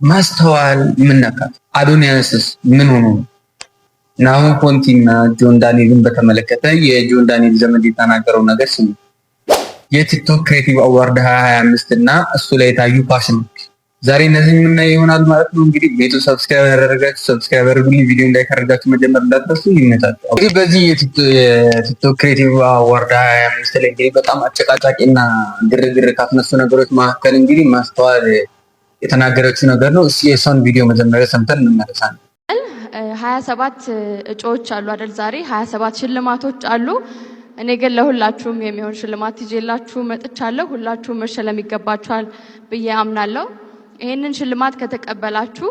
ማስተዋል ምን ነካት? አዶንያስስ ምን ሆኖ ነው? ናሆም ፎንቲና ጆን ዳንኤልን በተመለከተ የጆን ዳንኤል ዘመድ የተናገረው ነገር ስሙ። የቲክቶክ ክሬቲቭ አዋርድ 2025 እና እሱ ላይ የታዩ ፋሽኖች ዛሬ እነዚህ የምናየው ይሆናል ማለት ነው። እንግዲህ ቤቱ ሰብስክራይብ ያደረጋችሁ ሰብስክራይብ አድርጉልኝ፣ ቪዲዮ እንዳይከረጋችሁ መጀመር እንዳትረሱ። ይመጣጣው እንግዲህ በዚህ የቲክቶክ ክሬቲቭ አዋርድ 2025 ላይ እንግዲህ በጣም አጨቃጫቂና ግርግር ካስነሱ ነገሮች መካከል እንግዲህ ማስተዋል የተናገረችው ነገር ነው። እስኪ የሷን ቪዲዮ መጀመሪያ ሰምተን እንመለሳለን። 27 እጩዎች አሉ አይደል? ዛሬ 27 ሽልማቶች አሉ። እኔ ግን ለሁላችሁም የሚሆን ሽልማት ይዤላችሁ መጥቻለሁ። ሁላችሁም መሸለም ይገባችኋል ብዬ አምናለሁ። ይሄንን ሽልማት ከተቀበላችሁ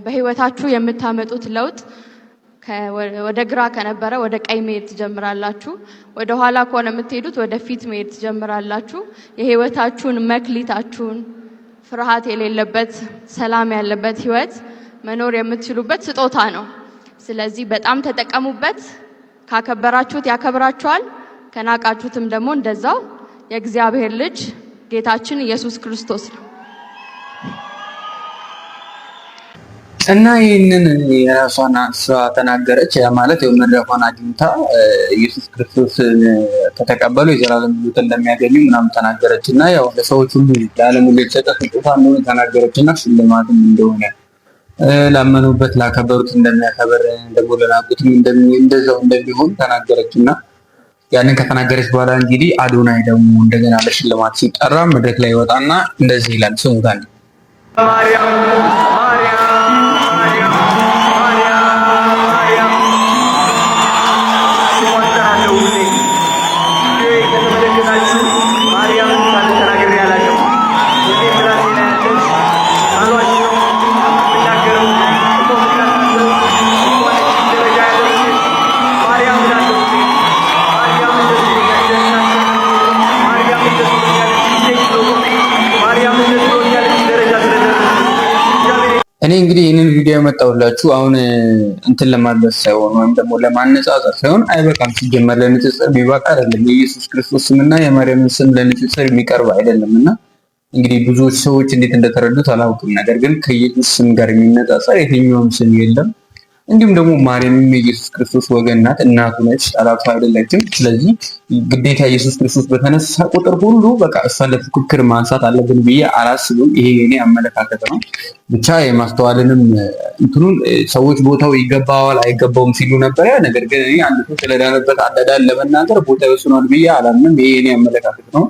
በህይወታችሁ የምታመጡት ለውጥ ወደ ግራ ከነበረ ወደ ቀኝ መሄድ ትጀምራላችሁ። ወደ ኋላ ከሆነ የምትሄዱት ወደ ፊት መሄድ ትጀምራላችሁ። የህይወታችሁን መክሊታችሁን ፍርሃት የሌለበት ሰላም ያለበት ህይወት መኖር የምትችሉበት ስጦታ ነው። ስለዚህ በጣም ተጠቀሙበት። ካከበራችሁት ያከብራችኋል፣ ከናቃችሁትም ደግሞ እንደዛው። የእግዚአብሔር ልጅ ጌታችን ኢየሱስ ክርስቶስ ነው እና ይህንን የራሷን ሀሳብ ተናገረች። ያ ማለት የመድረኳን አግኝታ ኢየሱስ ክርስቶስን ከተቀበሉ የዘላለም ሕይወት እንደሚያገኙ ምናምን ተናገረች እና ያው ለሰዎች ሁሉ ለዓለም ሁሉ የተሰጠ ስጦታ እንደሆነ ተናገረች እና ሽልማትም እንደሆነ ላመኑበት ላከበሩት እንደሚያከበር ደግሞ ለናቁትም እንደዛው እንደሚሆን ተናገረች እና ያንን ከተናገረች በኋላ እንግዲህ አዶናይ ደግሞ እንደገና ለሽልማት ሲጠራ መድረክ ላይ ይወጣና እንደዚህ ይላል። ስሙታል። እኔ እንግዲህ ይህንን ቪዲዮ ያመጣሁላችሁ አሁን እንትን ለማድረስ ሳይሆን ወይም ደግሞ ለማነጻጸር ሳይሆን አይበቃም። ሲጀመር ለንጽጽር ቢበቃ አይደለም። የኢየሱስ ክርስቶስ ስምና የማርያምን ስም ለንጽጽር የሚቀርብ አይደለም እና እንግዲህ ብዙዎች ሰዎች እንዴት እንደተረዱት አላውቅም። ነገር ግን ከኢየሱስ ስም ጋር የሚነጻጸር የትኛውም ስም የለም። እንዲሁም ደግሞ ማርያምም የኢየሱስ ክርስቶስ ወገን ናት፣ እናቱ ነች፣ ጠላቱ አይደለችም። ስለዚህ ግዴታ ኢየሱስ ክርስቶስ በተነሳ ቁጥር ሁሉ በቃ እሷን ለፉክክር ማንሳት አለብን ብዬ አላስብም። ይሄ የኔ አመለካከት ነው። ብቻ የማስተዋልንም እንትኑን ሰዎች ቦታው ይገባዋል አይገባውም ሲሉ ነበር። ነገር ግን እኔ አንድ ሰው ስለዳነበት አዳዳል ለመናገር ቦታ ይወስኗል ብዬ አላምንም። ይሄ የኔ አመለካከት ነው።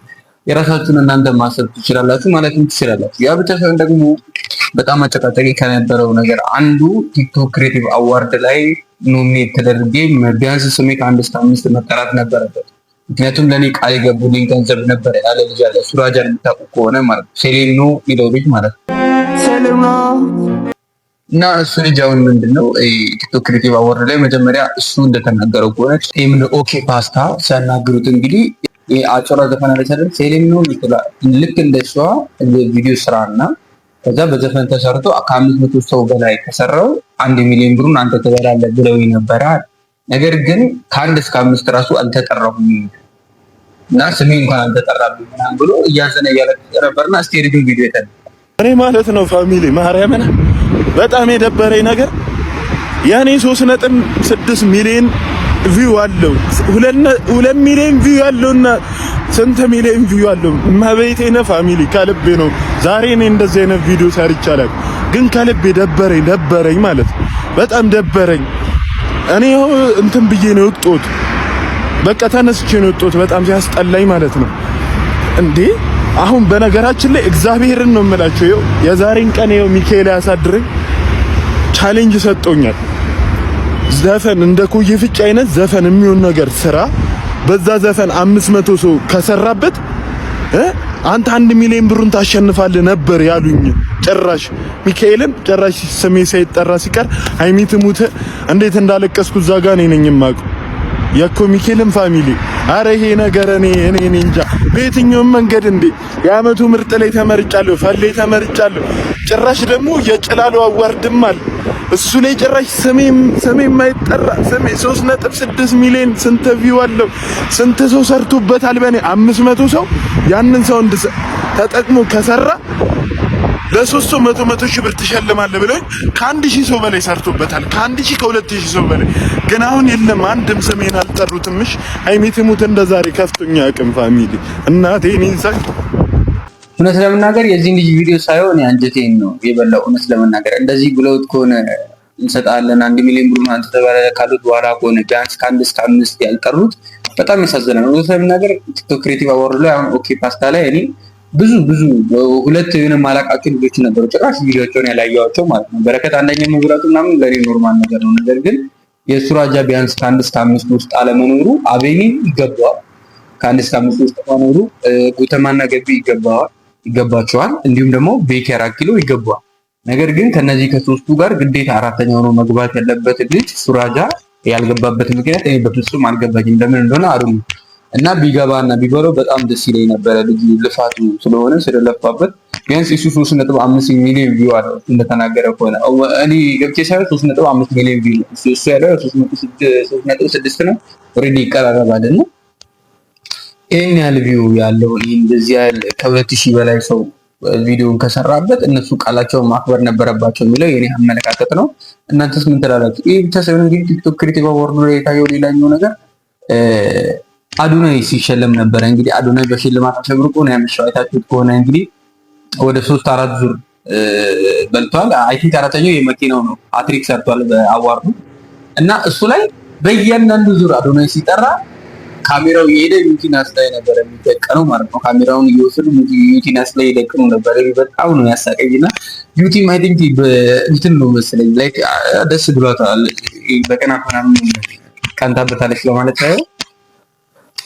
የራሳችሁን እናንተ ማሰብ ትችላላችሁ ማለትም ትችላላችሁ። ያ ብቻ ሳይሆን ደግሞ በጣም አጨቃጫቂ ከነበረው ነገር አንዱ ቲክቶክ ክሬቲቭ አዋርድ ላይ ኖሚኔት ተደርጌ ቢያንስ ስሜ ከ1 እስከ 5 መጠራት ነበረበት። ምክንያቱም ለእኔ ቃል የገቡልኝ ገንዘብ ነበር ያለ ልጅ አለ። ሱራጃን የምታውቁ ከሆነ ማለት ነው ሴሌኖ የሚለው ልጅ ማለት ነው። እና እሱ ልጅ አሁን ምንድነው ቲክቶክ ክሬቲቭ አዋርድ ላይ መጀመሪያ እሱ እንደተናገረው ከሆነ ኦኬ ፓስታ ሲያናግሩት እንግዲህ አጭራ ዘፈን አለች አይደል? ሴሌኖ ልክ እንደሷ ቪዲዮ ስራና ከዛ በዘፈን ተሰርቶ ከ500 ሰው በላይ ከሰራው 1 ሚሊዮን ብሩን አንተ ትበላለህ ብለው ነበረ። ነገር ግን ከ1 እስከ 5 ራሱ አልተጠራሁም እና ስሜ እንኳን አልተጠራብኝ ምናምን ብሎ እያዘነ እያለቀሰ ነበርና ስቴሪዮ ቪዲዮ የተነ እኔ ማለት ነው ፋሚሊ ማርያምን በጣም የደበረኝ ነገር ያኔ 3.6 ሚሊዮን ቪው አለው 2 ሚሊዮን ቪው አለውና ስንት ሚሊዮን ቪው አለው ማበይቴና ፋሚሊ ከልቤ ነው። ዛሬ እኔ እንደዚህ አይነት ቪዲዮ ሰርቻለሁ፣ ግን ከልቤ ደበረኝ ማለት በጣም ደበረኝ። እኔ እንትን ብዬ ነው የወጣሁት፣ በቃ ተነስቼ ነው የወጣሁት። በጣም ሲያስጠላኝ ማለት ነው እንዴ። አሁን በነገራችን ላይ እግዚአብሔርን ነው የምላችሁ፣ የዛሬን ቀን ሚካኤል ያሳድረኝ ቻሌንጅ ሰጥቶኛል። ዘፈን እንደ ኮዬ ፍጭ አይነት ዘፈን የሚሆን ነገር ስራ። በዛ ዘፈን 500 ሰው ከሰራበት አንተ 1 ሚሊዮን ብሩን ታሸንፋለህ ነበር ያሉኝ። ጭራሽ ሚካኤልን ጭራሽ ስሜ ሳይጠራ ሲቀር ሃይሚት ሙት እንዴት እንዳለቀስኩ እዛ ጋር ነኝ የማውቀው የኮ ሚካኤልን ፋሚሊ። አረ ይሄ ነገር እኔ እንጃ በየትኛውም መንገድ እንዴ የአመቱ ምርጥ ላይ ተመርጫለሁ፣ ፈሌ ተመርጫለሁ። ጭራሽ ደግሞ የጭላሉ አዋርድም አለ እሱ ላይ ጭራሽ ስሜ የማይጠራ ስሜ 3.6 ሚሊዮን ስንት ቪው አለው፣ ስንት ሰው ሰርቶበታል። በኔ 500 ሰው ያንን ሰው ተጠቅሞ ከሰራ ለሶስት ሰው መቶ ሺህ ብር ትሸልማለህ ብለው ከ1000 ሰው በላይ ሰርቶበታል። ከ1000 ከ2000 ሰው በላይ ግን አሁን የለም። አንድም ስሜን አልጠሩትምሽ። ሀይሚ ትሙት እንደዛሬ ከፍቶኛ አቅም ፋሚሊ እናቴ እኔን ሳይ እውነት ለመናገር የዚህን ልጅ ቪዲዮ ሳይሆን አንጀቴን ነው የበላው። እውነት ለመናገር እንደዚህ ብለውት ከሆነ እንሰጣለን 1 ሚሊዮን ብር ማለት ተባለ ካሉት በኋላ ከሆነ ቢያንስ ከ1 እስከ 5 ያልጠሩት በጣም ያሳዝናል። እውነት ለመናገር ቲክቶክ ክሬቲቭ አዋርድ ላይ አሁን ኦኬ ፓስታ ላይ እኔ ብዙ ሁለት የሆነ ማላቃቸው ልጆች ነበሩ ጭራሽ ቪዲዮቸውን ያላየኋቸው ማለት ነው። በረከት አንደኛ መብራቱ ምናምን ለኔ ኖርማል ነገር ነው። ነገር ግን የሱራጃ ቢያንስ ከ1 እስከ 5 ውስጥ አለመኖሩ አቤኒ ይገባዋል። ከ1 እስከ 5 ውስጥ መኖሩ ጉተማና ገቢ ይገባቸዋል። እንዲሁም ደግሞ ቤኪ 4 ኪሎ ይገባዋል። ነገር ግን ከነዚህ ከሶስቱ ጋር ግዴታ አራተኛው ነው መግባት ያለበት ልጅ ሱራጃ ያልገባበት ምክንያት እኔ በፍጹም አልገባኝም። ለምን እንደሆነ አሩን እና ቢገባና ቢበለው በጣም ደስ ይለኝ ነበረ። ልጅ ልፋቱ ስለሆነ ስለለፋበት ቢያንስ እሱ 3.5 ሚሊዮን ቪው አለው እንደተናገረ ከሆነ እኔ ገብቼ ሳይሆን 3.5 ሚሊዮን ቪው ነው እሱ ያለው 3.6 ነው። ኦሬዲ ይቀራረባል እና ይሄን ያህል ቪው ያለው እንደዚህ ያህል ከ2000 በላይ ሰው ቪዲዮን ከሰራበት እነሱ ቃላቸውን ማክበር ነበረባቸው የሚለው የኔ አመለካከት ነው። እናንተስ ምን ትላላችሁ? ይሄ ብቻ ሳይሆን እንግዲህ ቲክቶክ ክሬቲቭ አዋርድ ላይ የታየው ሌላኛው ነገር አዶናይ ሲሸለም ነበረ። እንግዲህ አዶናይ በሽልማት አሸብርቆ ነው ያመሻው። አይታችሁት ከሆነ እንግዲህ ወደ 3-4 ዙር በልቷል። አይ ቲንክ አራተኛው የመኪናው ነው አትሪክ ሰርቷል በአዋርዱ እና እሱ ላይ በእያንዳንዱ ዙር አዶናይ ሲጠራ ካሜራው የሄደ ዩቲናስ ላይ ነበር የሚደቀነው ማለት ነው። ካሜራውን እየወሰዱ ዩቲናስ ላይ ይደቅኑ ነበር። በጣም ነው ያሳቀኝና ዩቲም አይ ቲንክ እንትን ነው መሰለኝ ላይክ ደስ ብሏታል። በቀናት ምናምን ቀንታበታለች ለማለት ሳይሆን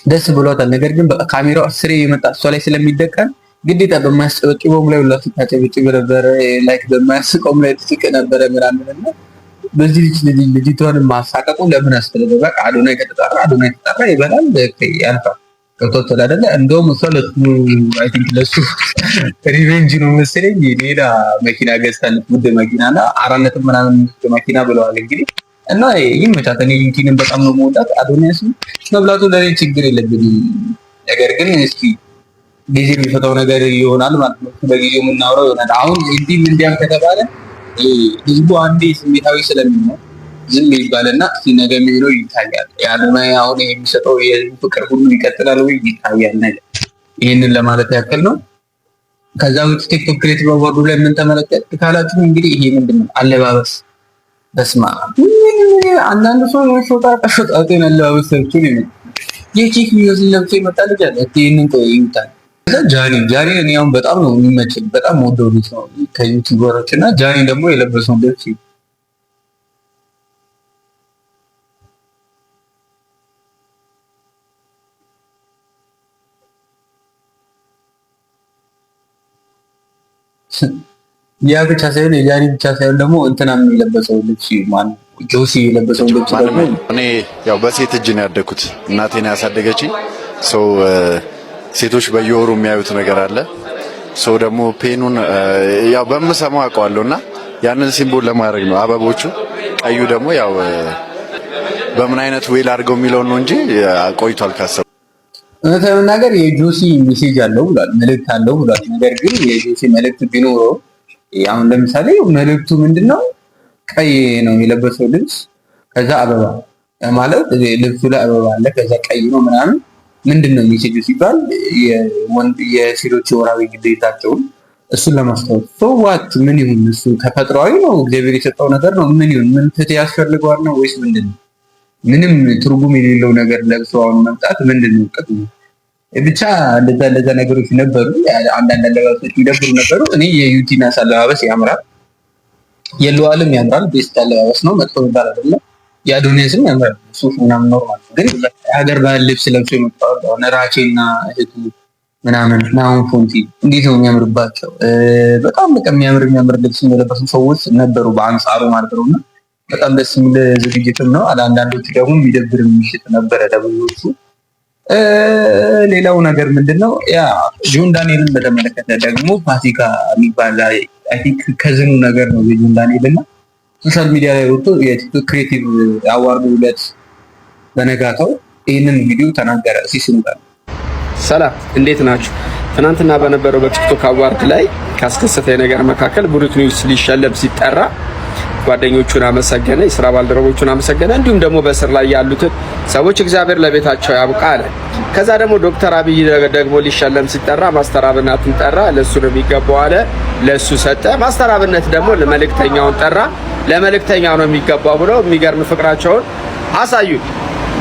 ደስ ብሏታል። ነገር ግን በቃ ካሜራው አስሬ የመጣ እሷ ላይ ስለሚደቀን ግዴታ በማያስጨበጭበውም ላይ ሁላ ታጨበጭብ ነበረ፣ ላይክ በማያስቀውም ላይ ትስቅ ነበረ ምናምን እና በዚህ ልጅቷን ማሳቀቁ ለምን አስፈለገ? በቃ አዶናይ ከተጣራ ይበላል ያልፋል። ገብቶታል አይደለ? እንደውም እሷ አይ ቲንክ ለሱ ሪቬንጅ ነው መሰለኝ ሌላ መኪና ገዝታለች፣ ውድ መኪናና 4 ምናምን መኪና ብለዋል እንግዲህ እና ይመቻት። እኔ ዩቲንን በጣም ነው የምወዳት። አዶናይስ መብላቱ ለኔ ችግር የለብኝም። ነገር ግን እስኪ ጊዜ የሚፈታው ነገር ይሆናል ማለት ነው። በጊዜው የምናወራው ይሆናል። አሁን እንዲያም ከተባለ ህዝቡ አንዴ ስሜታዊ ስለሚሆን ዝም ይባልና ነገ የሚሆነው ይታያል። አዶናይ አሁን የሚሰጠው የህዝቡ ፍቅር ሁሉ ይቀጥላል ወይ ይታያል ነገር። ይህንን ለማለት ያክል ነው። ከዛ ውጭ ቲክቶክ ክሬቲቭ አዋርዱ ላይ ምን ተመለከት ካላችሁ እንግዲህ ይሄ ምንድነው አለባበስ በስማ አንዳንድ ሰው ሾጣ ቀሾጣጤን አለባበስ ሰርቶ ነው የቺክ ሚውዚክ ለብሶ የመጣ ልጅ አለ። ይሄንን ቆይ ይምጣል። ጃኒ እኔ አሁን በጣም ነው የሚመቸኝ። በጣም ወደው ልጅ ነው ከዩቲዩበሮች እና ጃኒ ደግሞ የለበሰው ልብስ ያ ብቻ ሳይሆን የጃኒ ብቻ ሳይሆን ደግሞ እንትናም የለበሰው ልብስ ማለት ጆሲ የለበሰው ልብስ ደግሞ እኔ ያው በሴት እጅ ነው ያደግኩት። እናቴን ያሳደገችኝ ሰው ሴቶች በየወሩ የሚያዩት ነገር አለ። ሰው ደግሞ ፔኑን ያው በምሰማው አውቀዋለሁና ያንን ሲምቦል ለማድረግ ነው አበቦቹ። ቀዩ ደግሞ ያው በምን አይነት ዌል አድርገው የሚለው ነው እንጂ ቆይቷል ካሰቡ። እውነት ለመናገር የጆሲ ሜሴጅ አለው ብሏል፣ መልእክት አለው ብሏል። ነገር ግን የጆሲ መልእክት ቢኖረው አሁን ለምሳሌ መልእክቱ ምንድነው? ቀይ ነው የለበሰው ልብስ፣ ከዛ አበባ ማለት ልብሱ ላይ አበባ አለ፣ ከዛ ቀይ ነው ምናምን። ምንድነው ሜሴጁ ሲባል የሴቶች ወራዊ ግዴታቸውን እሱን ለማስታወስ ሰው ዋት ምን ይሁን እሱ ተፈጥሯዊ ነው እግዚአብሔር የሰጠው ነገር ነው። ምን ይሁን ምን ፍትህ ያስፈልገዋል ነው ወይስ ምንድነው? ምንም ትርጉም የሌለው ነገር ለብሶ አሁን መምጣት ምንድነው ጥቅሙ? ብቻ እንደዛ ነገሮች ነበሩ። አንዳንድ አለባበሶች ይደብሩ ነበሩ። እኔ የዩቲናስ አለባበስ ያምራል፣ የሉዓልም ያምራል። ቤስት አለባበስ ነው፣ መጥፎ የሚባል አይደለም። የአዶኒስም ያምራል፣ ሱፍ ምናምን ኖርማል። ግን የሀገር ባህል ልብስ ለብሶ የመጣው ራቼና እህቱ ምናምን ናሁን ፎንቲ እንዴት ነው የሚያምርባቸው! በጣም በቃ የሚያምር ልብስ የለበሱ ሰዎች ነበሩ በአንጻሩ ማለት ነውና በጣም ደስ የሚል ዝግጅትም ነው። አንዳንዶቹ ደግሞ የሚደብር ምሽት ነበረ ለብዙዎቹ። ሌላው ነገር ምንድነው ያ ጆን ዳንኤልን በተመለከተ ደግሞ ፋሲካ የሚባል አይ ቲንክ ከዝኑ ነገር ነው የጆን ዳንኤል እና ሶሻል ሚዲያ ላይ ወጥቶ የቲክቶክ ክሬቲቭ አዋርዱ ዕለት በነጋታው ይህንን ቪዲዮ ተናገረ። ሲስሙታ ሰላም እንዴት ናችሁ? ትናንትና በነበረው በቲክቶክ አዋርድ ላይ ካስከሰተኝ ነገር መካከል ብሩክ ኒውስ ሊሸለም ሲጠራ ጓደኞቹን አመሰገነ፣ የስራ ባልደረቦቹን አመሰገነ። እንዲሁም ደግሞ በስር ላይ ያሉትን ሰዎች እግዚአብሔር ለቤታቸው ያብቃ አለ። ከዛ ደግሞ ዶክተር አብይ ደግሞ ሊሸለም ሲጠራ ማስተር አብነትን ጠራ፣ ለሱ ነው የሚገባው አለ፣ ለሱ ሰጠ። ማስተር አብነት ደግሞ ለመልእክተኛውን ጠራ፣ ለመልእክተኛው ነው የሚገባው ብሎ የሚገርም ፍቅራቸውን አሳዩ።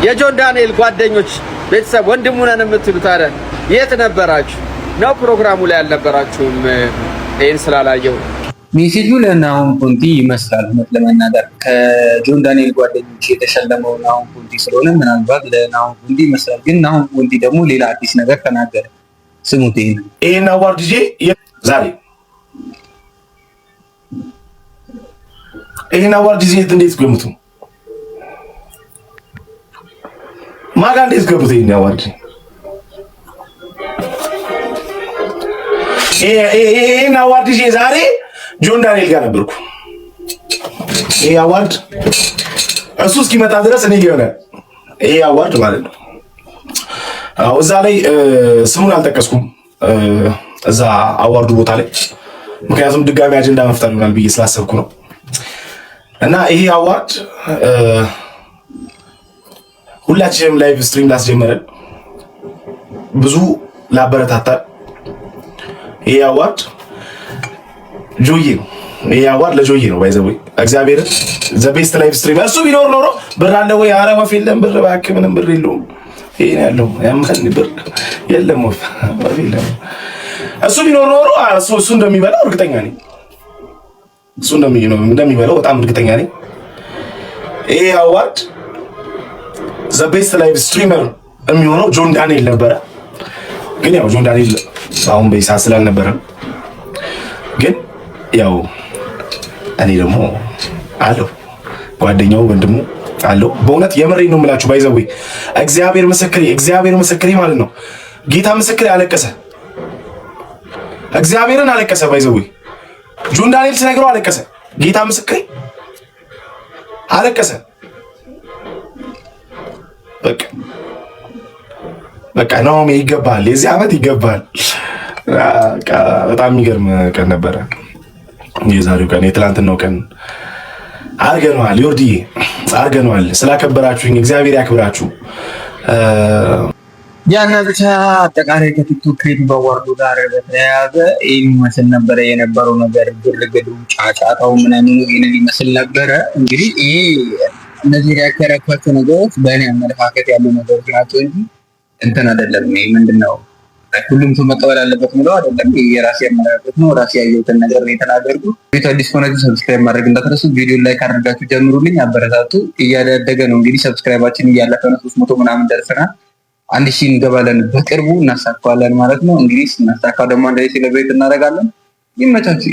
የጆን ዳንኤል ጓደኞች ቤተሰብ ወንድሙ ነን የምትሉት አረ የት ነበራችሁ? ነው ፕሮግራሙ ላይ አልነበራችሁም? ይሄን ስላላየው ሜሴጁ ለናሁን ኮንቲ ይመስላል። ለመናገር ከጆን ዳንኤል ጓደኞች የተሸለመው ናሁን ኮንቲ ስለሆነ ምናልባት ለናሁን ኮንቲ ይመስላል። ግን ናሁን ኮንቲ ደግሞ ሌላ አዲስ ነገር ተናገረ። ስሙት። ይሄን አዋርድ ይዤ ዛሬ ይሄን አዋርድ ይዤ እንዴት ገምቱ? ማጋ እንዴት ገቡት? ይሄን አዋርድ ይሄን አዋርድ ይዤ ዛሬ ጆን ዳንኤል ጋር ነበርኩ። ይሄ አዋርድ እሱ እስኪመጣ ድረስ እኔ ይሆናል ይሄ አዋርድ ማለት ነው። አዎ እዛ ላይ ስሙን አልጠቀስኩም እዛ አዋርዱ ቦታ ላይ ምክንያቱም ድጋሚ አጀንዳ መፍጠር ይሆናል ብዬ ስላሰብኩ ነው። እና ይሄ አዋርድ ሁላችንም ላይቭ ስትሪም ላስጀመረን ብዙ ላበረታታል ይሄ አዋርድ ጆዬ ነው። ይሄ አዋርድ ለጆዬ ነው። ባይዘው እግዚአብሔር ዘ ቤስት ላይቭ ስትሪመር እሱ ቢኖር ኖሮ ብር አለ ወይ? ኧረ ወፍ የለም ብር እባክህ፣ ምንም ብር የለውም። ይሄ ነው ያለው ያምከን ብር የለም ወፍ የለም። እሱ ቢኖር ኖሮ እሱ እንደሚበላው እርግጠኛ ነኝ። እሱ እንደሚበላው በጣም እርግጠኛ ነኝ። ይሄ አዋርድ ዘ ቤስት ላይቭ ስትሪመር የሚሆነው ጆን ዳንኤል ነበረ። ግን ያው ጆን ዳንኤል አሁን በይሳ ስላልነበረ ግን ያው እኔ ደግሞ አለው ጓደኛው ወንድሙ አለው። በእውነት የምሬን ነው የምላችሁ። ባይዘው እግዚአብሔር ምስክሬ ማለት ነው። ጌታ ምስክሬ አለቀሰ። እግዚአብሔርን አለቀሰ። ባይዘው ጆን ዳንኤል ሲነግረው አለቀሰ። ጌታ ምስክሬ አለቀሰ። በቃ ነው ይገባል፣ የዚህ ዓመት ይገባል። በጣም የሚገርም ቀን ነበረ የዛሬው ቀን። የትላንትናው ቀን አርገነዋል። ዮርዲዬ አርገነዋል። ስላከበራችሁኝ እግዚአብሔር ያክብራችሁ። ያና ብቻ አጠቃላይ ከቲክቶክ ክሬቲቭ አዋርዱ ጋር በተያያዘ ይህን ይመስል ነበረ የነበረው ነገር። ግርግሩ፣ ጫጫታው ምናምኑ ይህንን ይመስል ነበረ። እንግዲህ ይሄ እነዚህ ያከራከራቸው ነገሮች በእኔ አመለካከት ያሉ ነገሮች ናቸው እንጂ እንትን አይደለም። ይሄ ምንድነው ሁሉም ሰው መቀበል አለበት ምለው አይደለም። የራሴ አመለካከት ነው። ራሴ ያየሁትን ነገር ነው የተናገርኩት። ቤት አዲስ ከሆናችሁ ሰብስክራይብ ማድረግ እንዳትረሱ። ቪዲዮ ላይክ አድርጋችሁ ጀምሩልኝ፣ አበረታቱ። እያደገ ነው እንግዲህ ሰብስክራይባችን እያለፈ ነው። 300 ምናምን ደርሰናል። 1000 እንገባለን በቅርቡ እናሳካዋለን ማለት ነው። እንግዲህ ስናሳካው ደግሞ እንደዚህ ሴሌብሬት እናደርጋለን። ይመቻችሁ።